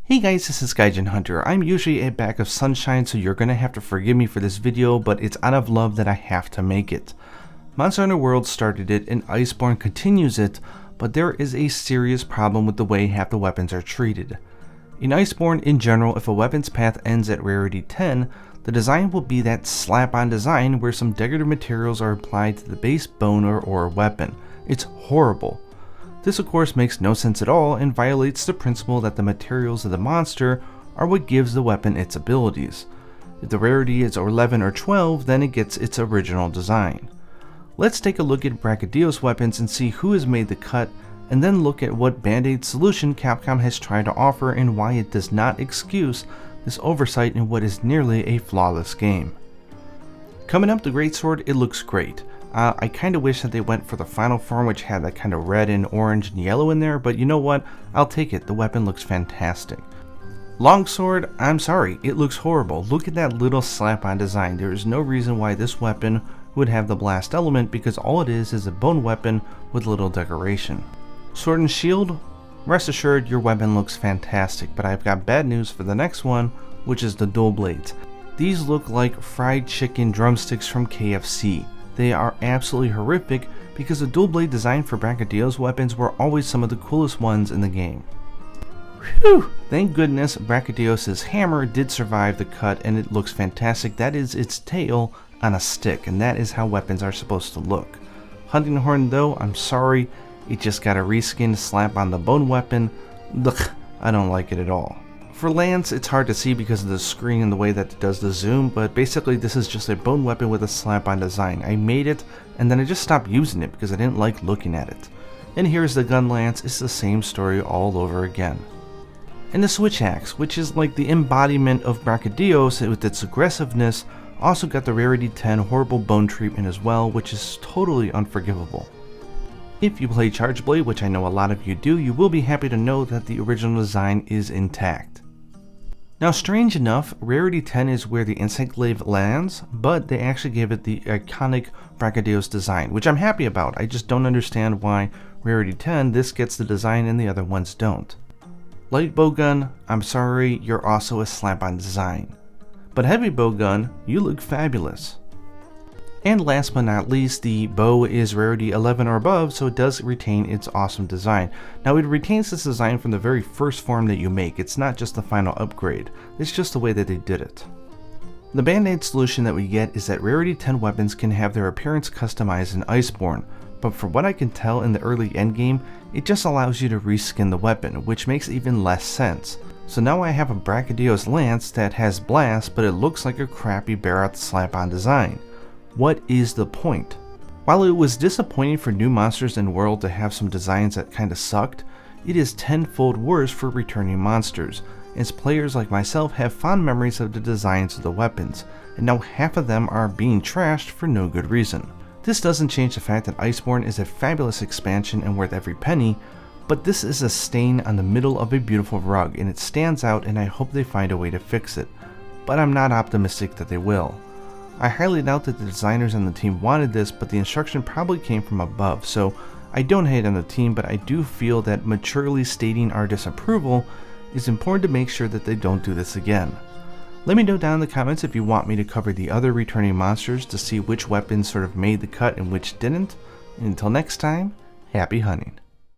Hey guys, this is Gaijin Hunter. I'm usually a bag of sunshine, so you're gonna have to forgive me for this video, but it's out of love that I have to make it. Monster Hunter World started it and Iceborne continues it, but there is a serious problem with the way half the weapons are treated. In Iceborne, in general, if a weapon's path ends at rarity 10, the design will be that slap-on design where some decorative materials are applied to the base bone or weapon. It's horrible. This of course makes no sense at all and violates the principle that the materials of the monster are what gives the weapon its abilities. If the rarity is 11 or 12, then it gets its original design. Let's take a look at Brachydios weapons and see who has made the cut, and then look at what band-aid solution Capcom has tried to offer and why it does not excuse this oversight in what is nearly a flawless game. Coming up, the Greatsword, it looks great. I kinda wish that they went for the final form, which had that kind of red and orange and yellow in there, but you know what? I'll take it. The weapon looks fantastic. Longsword, I'm sorry, it looks horrible. Look at that little slap-on design. There is no reason why this weapon would have the blast element because all it is a bone weapon with little decoration. Sword and Shield, rest assured your weapon looks fantastic, but I've got bad news for the next one, which is the dual blades. These look like fried chicken drumsticks from KFC. They are absolutely horrific because the dual blade design for Brachydios weapons were always some of the coolest ones in the game. Whew! Thank goodness Brachydios' hammer did survive the cut and it looks fantastic. That is its tail on a stick, and that is how weapons are supposed to look. Hunting Horn though, I'm sorry, it just got a reskin slap on the bone weapon. Ugh, I don't like it at all. For Lance, it's hard to see because of the screen and the way that it does the zoom, but basically this is just a bone weapon with a slap-on design. I made it, and then I just stopped using it because I didn't like looking at it. And here's the gun lance, it's the same story all over again. And the switch axe, which is like the embodiment of Brachydios with its aggressiveness, also got the rarity 10 horrible bone treatment as well, which is totally unforgivable. If you play Charge Blade, which I know a lot of you do, you will be happy to know that the original design is intact. Now, strange enough, rarity 10 is where the Insect Glaive lands, but they actually gave it the iconic Brachydios design, which I'm happy about. I just don't understand why rarity 10 this gets the design and the other ones don't. Light Bowgun, I'm sorry, you're also a slap-on design. But Heavy Bowgun, you look fabulous. And last but not least, the bow is rarity 11 or above, so it does retain its awesome design. Now it retains this design from the very first form that you make. It's not just the final upgrade, it's just the way that they did it. The band-aid solution that we get is that rarity 10 weapons can have their appearance customized in Iceborne, but from what I can tell in the early endgame, it just allows you to reskin the weapon, which makes even less sense. So now I have a Brachydios lance that has blast, but it looks like a crappy Barroth slap-on design. What is the point? While it was disappointing for new monsters in World to have some designs that kinda sucked, it is tenfold worse for returning monsters, as players like myself have fond memories of the designs of the weapons, and now half of them are being trashed for no good reason. This doesn't change the fact that Iceborne is a fabulous expansion and worth every penny, but this is a stain on the middle of a beautiful rug and it stands out, and I hope they find a way to fix it, but I'm not optimistic that they will. I highly doubt that the designers on the team wanted this, but the instruction probably came from above, so I don't hate on the team, but I do feel that maturely stating our disapproval is important to make sure that they don't do this again. Let me know down in the comments if you want me to cover the other returning monsters to see which weapons sort of made the cut and which didn't. And until next time, happy hunting.